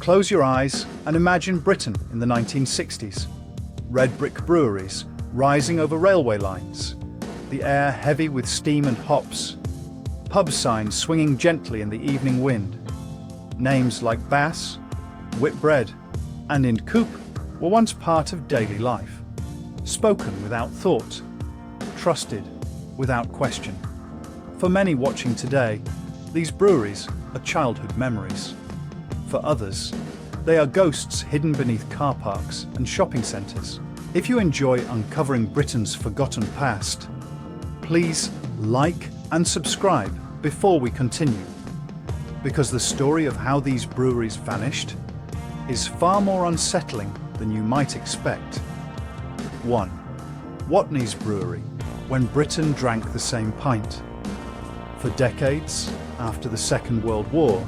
Close your eyes and imagine Britain in the 1960s. Red brick breweries rising over railway lines, the air heavy with steam and hops, pub signs swinging gently in the evening wind. Names like Bass, Whitbread, and In Coop were once part of daily life, spoken without thought, trusted without question. For many watching today, these breweries are childhood memories. For others, they are ghosts hidden beneath car parks and shopping centres. If you enjoy uncovering Britain's forgotten past, please like and subscribe before we continue, because the story of how these breweries vanished is far more unsettling than you might expect. 1. Watney's Brewery, when Britain drank the same pint. For decades after the Second World War,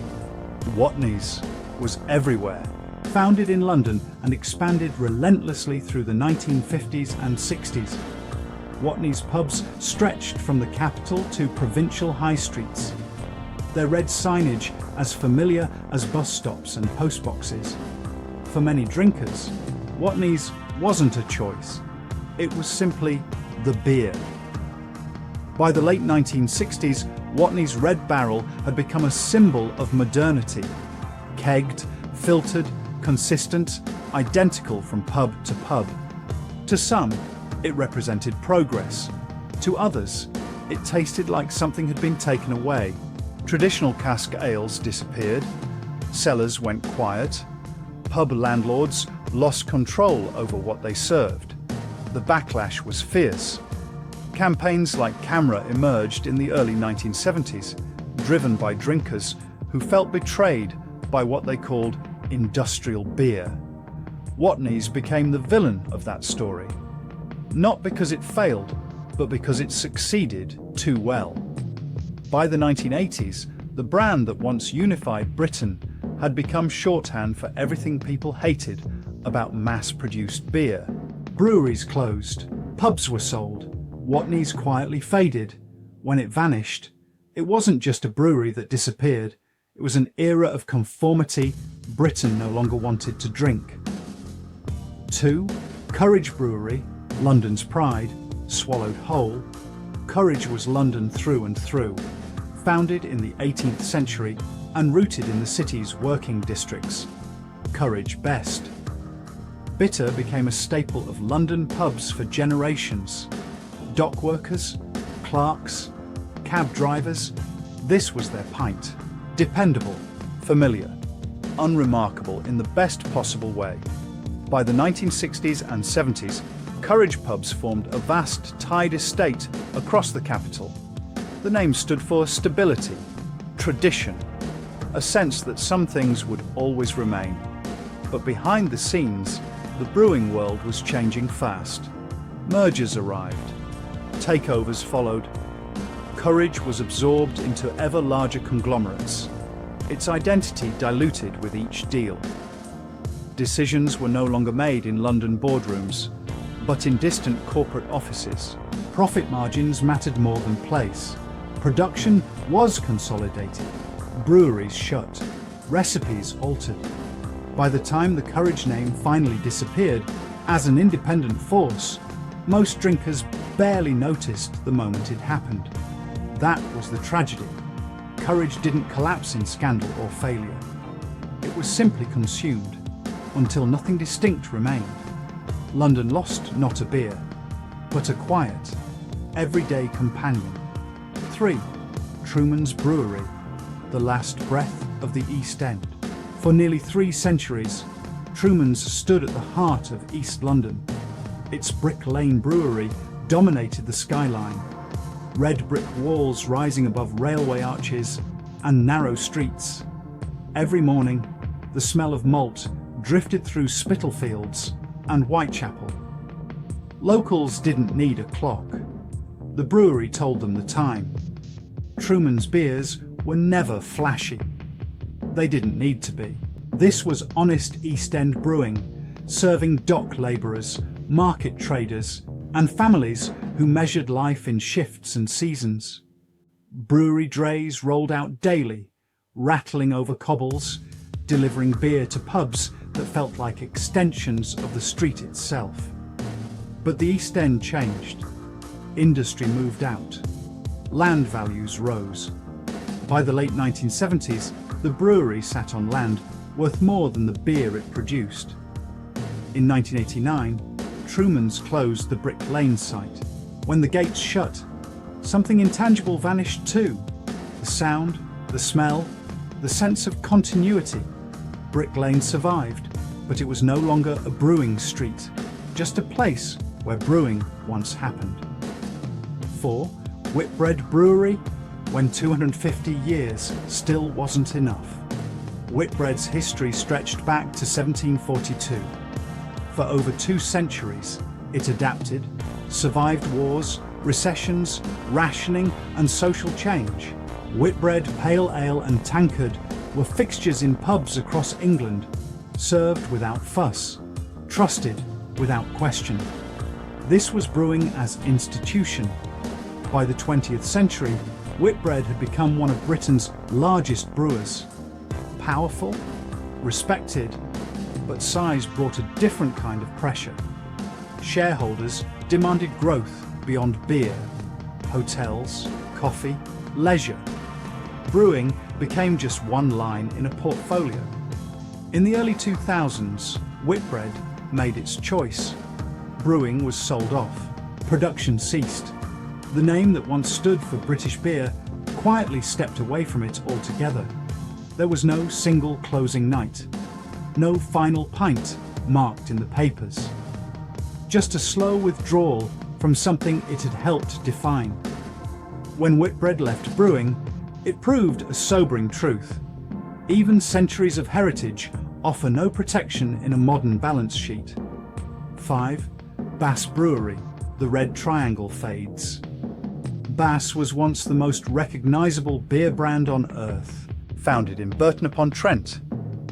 Watney's was everywhere. Founded in London and expanded relentlessly through the 1950s and 60s, Watney's pubs stretched from the capital to provincial high streets, their red signage as familiar as bus stops and postboxes. For many drinkers, Watney's wasn't a choice. It was simply the beer. By the late 1960s, Watney's Red Barrel had become a symbol of modernity. Kegged, filtered, consistent, identical from pub to pub. To some, it represented progress. To others, it tasted like something had been taken away. Traditional cask ales disappeared, cellars went quiet, pub landlords lost control over what they served. The backlash was fierce. Campaigns like Camera emerged in the early 1970s, driven by drinkers who felt betrayed by what they called industrial beer. Watney's became the villain of that story, not because it failed, but because it succeeded too well. By the 1980s, the brand that once unified Britain had become shorthand for everything people hated about mass-produced beer. Breweries closed, pubs were sold, Watney's quietly faded. When it vanished, it wasn't just a brewery that disappeared, it was an era of conformity Britain no longer wanted to drink. 2. Courage Brewery, London's pride, swallowed whole. Courage was London through and through. Founded in the 18th century and rooted in the city's working districts. Courage best. Bitter became a staple of London pubs for generations. Dock workers, clerks, cab drivers, this was their pint. Dependable, familiar, unremarkable in the best possible way. By the 1960s and 70s, Courage pubs formed a vast tied estate across the capital. The name stood for stability, tradition, a sense that some things would always remain. But behind the scenes, the brewing world was changing fast. Mergers arrived. Takeovers followed. Courage was absorbed into ever larger conglomerates. Its identity diluted with each deal. Decisions were no longer made in London boardrooms, but in distant corporate offices. Profit margins mattered more than place. Production was consolidated. Breweries shut. Recipes altered. By the time the Courage name finally disappeared as an independent force, most drinkers barely noticed the moment it happened. That was the tragedy. Courage didn't collapse in scandal or failure. It was simply consumed, until nothing distinct remained. London lost not a beer, but a quiet, everyday companion. 3. Truman's Brewery, the last breath of the East End. For nearly 3 centuries, Truman's stood at the heart of East London. Its Brick Lane brewery dominated the skyline. Red brick walls rising above railway arches and narrow streets. Every morning, the smell of malt drifted through Spitalfields and Whitechapel. Locals didn't need a clock. The brewery told them the time. Truman's beers were never flashy. They didn't need to be. This was honest East End brewing, serving dock labourers, market traders, and families who measured life in shifts and seasons. Brewery drays rolled out daily, rattling over cobbles, delivering beer to pubs that felt like extensions of the street itself. But the East End changed. Industry moved out. Land values rose. By the late 1970s, the brewery sat on land worth more than the beer it produced. In 1989, Truman's closed the Brick Lane site. When the gates shut, something intangible vanished too. The sound, the smell, the sense of continuity. Brick Lane survived, but it was no longer a brewing street, just a place where brewing once happened. 4. Whitbread Brewery, when 250 years still wasn't enough. Whitbread's history stretched back to 1742. For over 2 centuries, it adapted, survived wars, recessions, rationing, and social change. Whitbread, pale ale, and tankard were fixtures in pubs across England, served without fuss, trusted without question. This was brewing as institution. By the 20th century, Whitbread had become one of Britain's largest brewers. Powerful, respected, but size brought a different kind of pressure. Shareholders demanded growth beyond beer, hotels, coffee, leisure. Brewing became just one line in a portfolio. In the early 2000s, Whitbread made its choice. Brewing was sold off. Production ceased. The name that once stood for British beer quietly stepped away from it altogether. There was no single closing night. No final pint marked in the papers. Just a slow withdrawal from something it had helped define. When Whitbread left brewing, it proved a sobering truth. Even centuries of heritage offer no protection in a modern balance sheet. 5. Bass Brewery, the red triangle fades. Bass was once the most recognizable beer brand on earth. Founded in Burton-upon-Trent,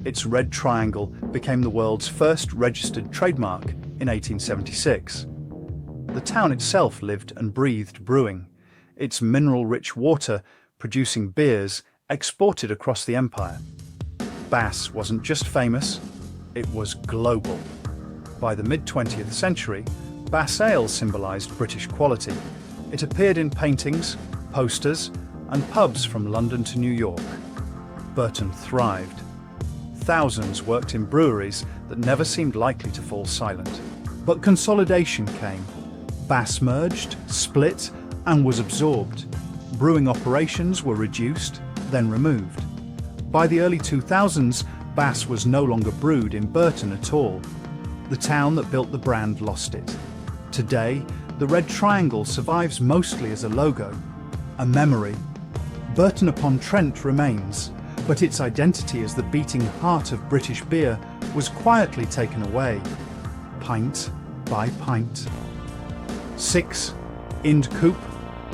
its red triangle became the world's first registered trademark in 1876. The town itself lived and breathed brewing, its mineral-rich water producing beers exported across the empire. Bass wasn't just famous, it was global. By the mid-20th century, Bass Ale symbolized British quality. It appeared in paintings, posters, and pubs from London to New York. Burton thrived. Thousands worked in breweries that never seemed likely to fall silent. But consolidation came. Bass merged, split, and was absorbed. Brewing operations were reduced, then removed. By the early 2000s, Bass was no longer brewed in Burton at all. The town that built the brand lost it. Today, the red triangle survives mostly as a logo, a memory. Burton-upon-Trent remains, but its identity as the beating heart of British beer was quietly taken away, pint by pint. 6. Ind Coop,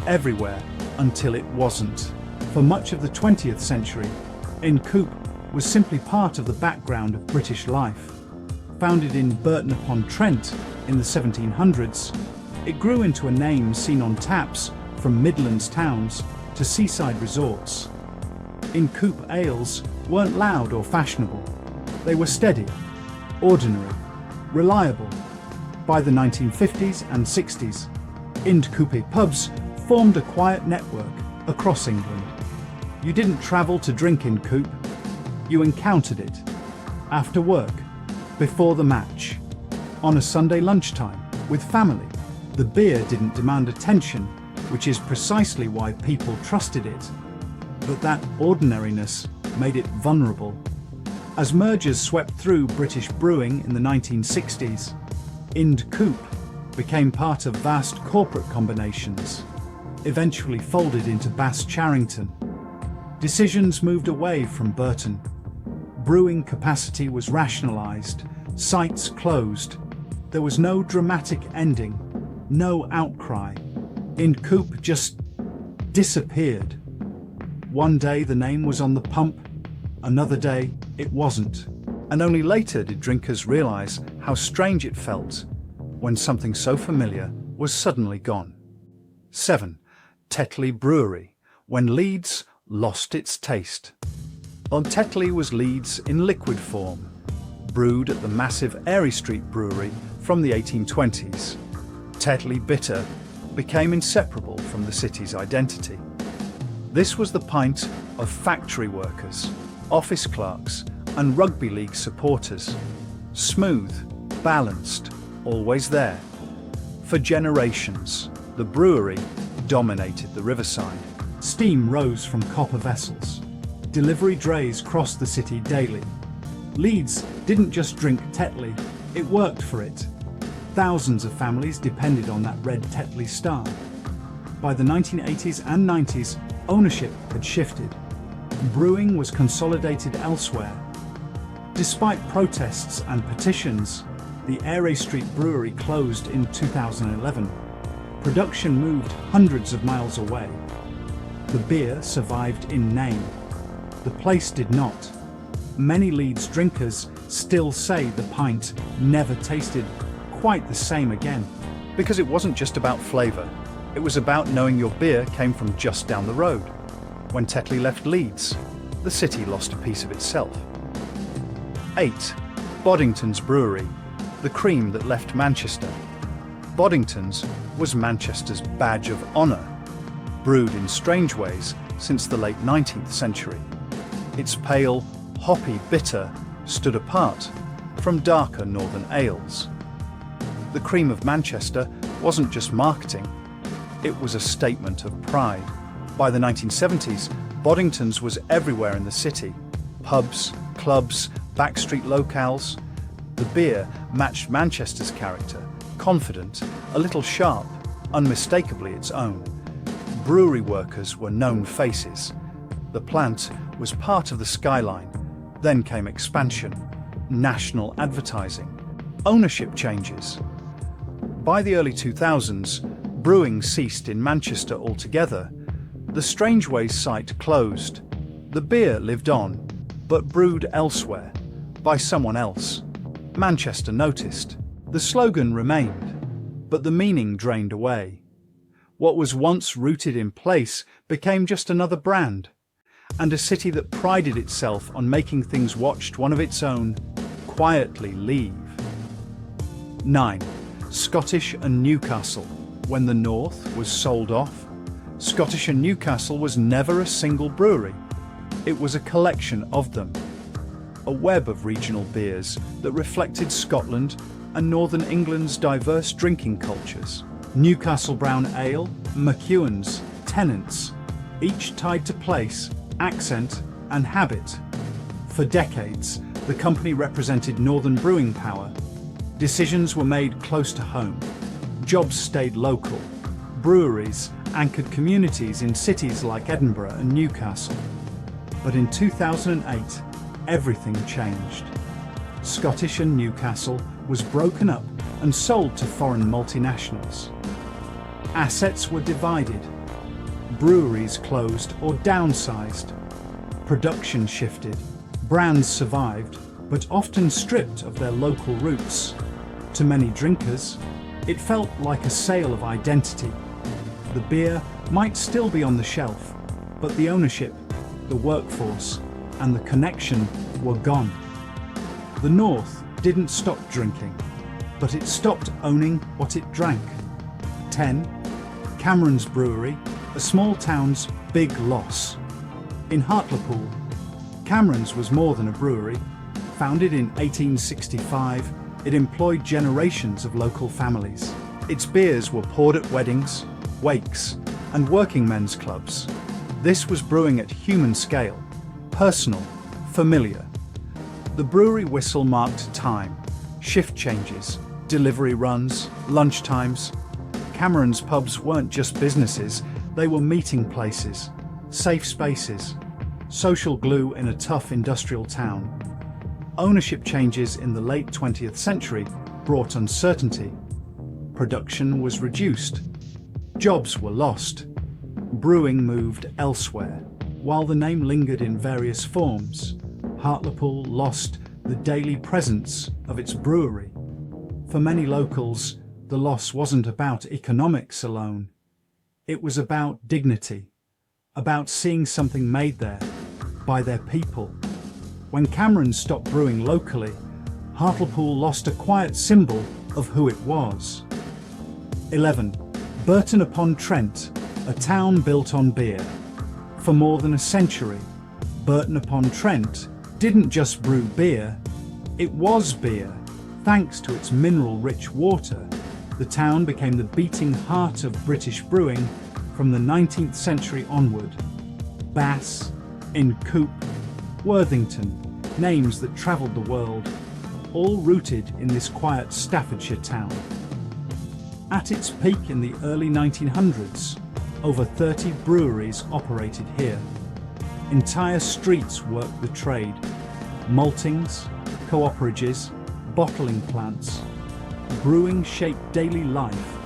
everywhere until it wasn't. For much of the 20th century, Ind Coop was simply part of the background of British life. Founded in Burton-upon-Trent in the 1700s, it grew into a name seen on taps from Midlands towns to seaside resorts. Ind Coop ales weren't loud or fashionable. They were steady, ordinary, reliable. By the 1950s and 60s, Ind Coop pubs formed a quiet network across England. You didn't travel to drink Ind Coop, you encountered it. After work, before the match, on a Sunday lunchtime, with family. The beer didn't demand attention, which is precisely why people trusted it. But that ordinariness made it vulnerable. As mergers swept through British brewing in the 1960s, Ind Coop became part of vast corporate combinations, eventually folded into Bass Charrington. Decisions moved away from Burton. Brewing capacity was rationalised, sites closed. There was no dramatic ending, no outcry. Ind Coop just disappeared. One day the name was on the pump, another day it wasn't. And only later did drinkers realise how strange it felt when something so familiar was suddenly gone. 7. Tetley Brewery, when Leeds lost its taste. On Tetley was Leeds in liquid form, brewed at the massive Airy Street Brewery from the 1820s. Tetley bitter became inseparable from the city's identity. This was the pint of factory workers, office clerks, and rugby league supporters. Smooth, balanced, always there. For generations, the brewery dominated the riverside. Steam rose from copper vessels. Delivery drays crossed the city daily. Leeds didn't just drink Tetley, it worked for it. Thousands of families depended on that red Tetley star. By the 1980s and 90s, ownership had shifted. Brewing was consolidated elsewhere. Despite protests and petitions, the Airy Street Brewery closed in 2011. Production moved hundreds of miles away. The beer survived in name. The place did not. Many Leeds drinkers still say the pint never tasted quite the same again. Because it wasn't just about flavour, it was about knowing your beer came from just down the road. When Tetley left Leeds, the city lost a piece of itself. 8. Boddington's Brewery, the cream that left Manchester. Boddington's was Manchester's badge of honour, brewed in strange ways since the late 19th century. Its pale, hoppy bitter stood apart from darker northern ales. The cream of Manchester wasn't just marketing, it was a statement of pride. By the 1970s, Boddington's was everywhere in the city. Pubs, clubs, backstreet locales. The beer matched Manchester's character, confident, a little sharp, unmistakably its own. Brewery workers were known faces. The plant was part of the skyline. Then came expansion, national advertising, ownership changes. By the early 2000s, brewing ceased in Manchester altogether. The Strangeways site closed. The beer lived on, but brewed elsewhere, by someone else. Manchester noticed. The slogan remained, but the meaning drained away. What was once rooted in place became just another brand, and a city that prided itself on making things watched one of its own quietly leave. 9. Scottish and Newcastle. When the North was sold off, Scottish and Newcastle was never a single brewery. It was a collection of them. A web of regional beers that reflected Scotland and Northern England's diverse drinking cultures. Newcastle Brown Ale, McEwan's, Tennant's, each tied to place, accent and habit. For decades, the company represented northern brewing power. Decisions were made close to home. Jobs stayed local. Breweries anchored communities in cities like Edinburgh and Newcastle. But in 2008, everything changed. Scottish and Newcastle was broken up and sold to foreign multinationals. Assets were divided. Breweries closed or downsized. Production shifted. Brands survived, but often stripped of their local roots. To many drinkers, it felt like a sale of identity. The beer might still be on the shelf, but the ownership, the workforce, and the connection were gone. The North didn't stop drinking, but it stopped owning what it drank. 10. Cameron's Brewery, a small town's big loss. In Hartlepool, Cameron's was more than a brewery. Founded in 1865, it employed generations of local families. Its beers were poured at weddings, wakes, and working men's clubs. This was brewing at human scale, personal, familiar. The brewery whistle marked time, shift changes, delivery runs, lunch times. Cameron's pubs weren't just businesses, they were meeting places, safe spaces, social glue in a tough industrial town. Ownership changes in the late 20th century brought uncertainty. Production was reduced. Jobs were lost. Brewing moved elsewhere. While the name lingered in various forms, Hartlepool lost the daily presence of its brewery. For many locals, the loss wasn't about economics alone. It was about dignity, about seeing something made there, by their people, When Cameron stopped brewing locally, Hartlepool lost a quiet symbol of who it was. 11. Burton-upon-Trent, a town built on beer. For more than a century, Burton-upon-Trent didn't just brew beer, it was beer. Thanks to its mineral-rich water, the town became the beating heart of British brewing from the 19th century onward. Bass, Incoop, Worthington, names that travelled the world, all rooted in this quiet Staffordshire town. At its peak in the early 1900s, over 30 breweries operated here. Entire streets worked the trade. Maltings, cooperatives, bottling plants. Brewing shaped daily life,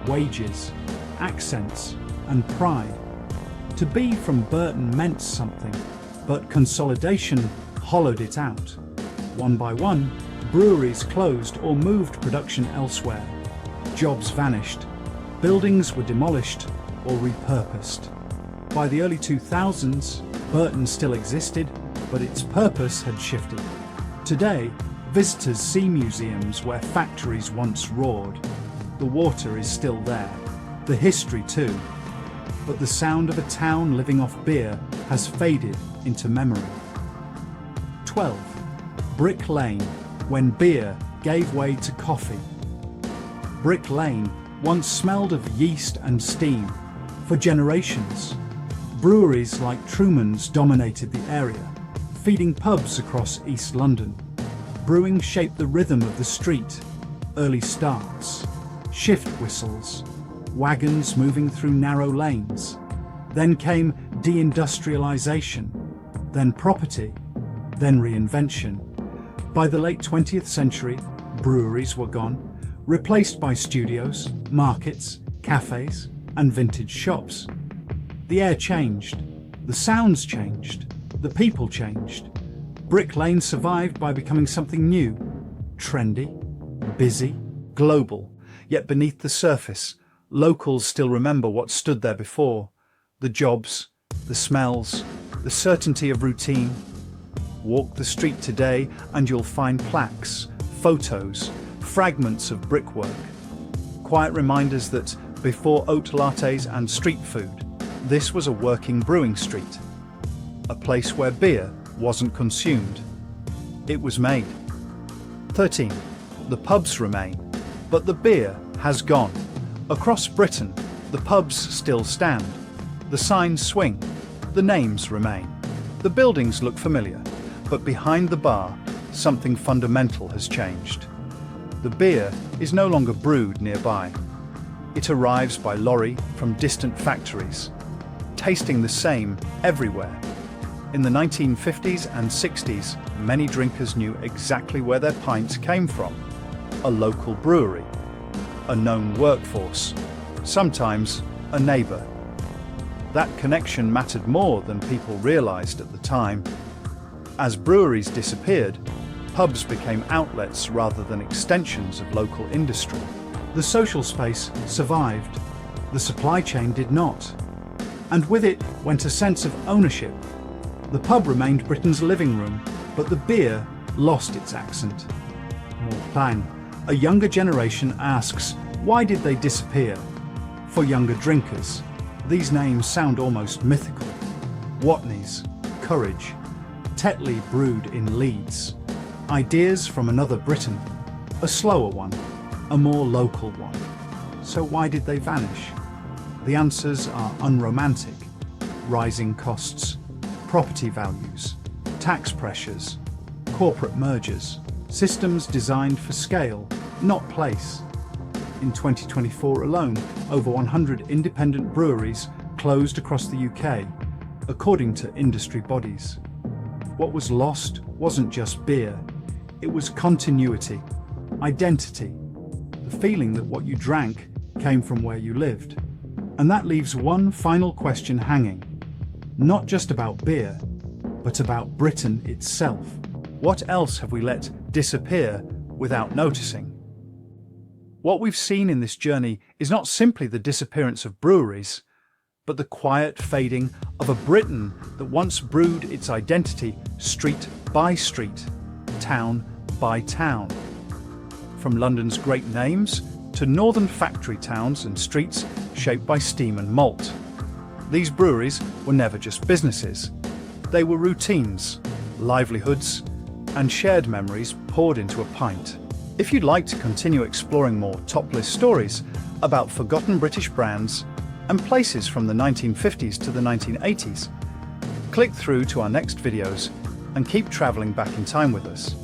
wages, accents, and pride. To be from Burton meant something, but consolidation hollowed it out. One by one, breweries closed or moved production elsewhere. Jobs vanished. Buildings were demolished or repurposed. By the early 2000s, Burton still existed, but its purpose had shifted. Today, visitors see museums where factories once roared. The water is still there, the history too. But the sound of a town living off beer has faded into memory. 12. Brick Lane, when beer gave way to coffee. Brick Lane once smelled of yeast and steam. For generations, breweries like Truman's dominated the area, feeding pubs across East London. Brewing shaped the rhythm of the street. Early starts, shift whistles, wagons moving through narrow lanes. Then came deindustrialization, then property, then reinvention. By the late 20th century, breweries were gone, replaced by studios, markets, cafes, and vintage shops. The air changed, the sounds changed, the people changed. Brick Lane survived by becoming something new, trendy, busy, global. Yet beneath the surface, locals still remember what stood there before. The jobs, the smells, the certainty of routine. Walk the street today and you'll find plaques, photos, fragments of brickwork. Quiet reminders that before oat lattes and street food, this was a working brewing street. A place where beer wasn't consumed. It was made. 13. The pubs remain, but the beer has gone. Across Britain, the pubs still stand. The signs swing. The names remain. The buildings look familiar, but behind the bar, something fundamental has changed. The beer is no longer brewed nearby. It arrives by lorry from distant factories, tasting the same everywhere. In the 1950s and 60s, many drinkers knew exactly where their pints came from. A local brewery, a known workforce, sometimes a neighbour. That connection mattered more than people realised at the time. As breweries disappeared, pubs became outlets rather than extensions of local industry. The social space survived, the supply chain did not. And with it went a sense of ownership. The pub remained Britain's living room, but the beer lost its accent. More clang. A younger generation asks, why did they disappear? For younger drinkers, these names sound almost mythical. Watney's, Courage, Tetley brewed in Leeds. Ideas from another Britain, a slower one, a more local one. So why did they vanish? The answers are unromantic. Rising costs, property values, tax pressures, corporate mergers, systems designed for scale, not place. In 2024 alone, over 100 independent breweries closed across the UK, according to industry bodies. What was lost wasn't just beer, it was continuity, identity, the feeling that what you drank came from where you lived. And that leaves one final question hanging. Not just about beer, but about Britain itself. What else have we let disappear without noticing? What we've seen in this journey is not simply the disappearance of breweries, but the quiet fading of a Britain that once brewed its identity street by street, town by town. From London's great names to northern factory towns and streets shaped by steam and malt. These breweries were never just businesses. They were routines, livelihoods, and shared memories poured into a pint. If you'd like to continue exploring more top-list stories about forgotten British brands and places from the 1950s to the 1980s, click through to our next videos and keep traveling back in time with us.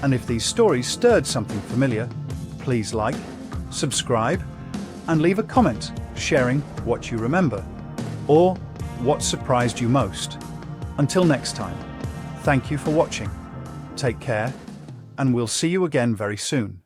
And if these stories stirred something familiar, please like, subscribe, and leave a comment sharing what you remember or what surprised you most. Until next time, thank you for watching. Take care, and we'll see you again very soon.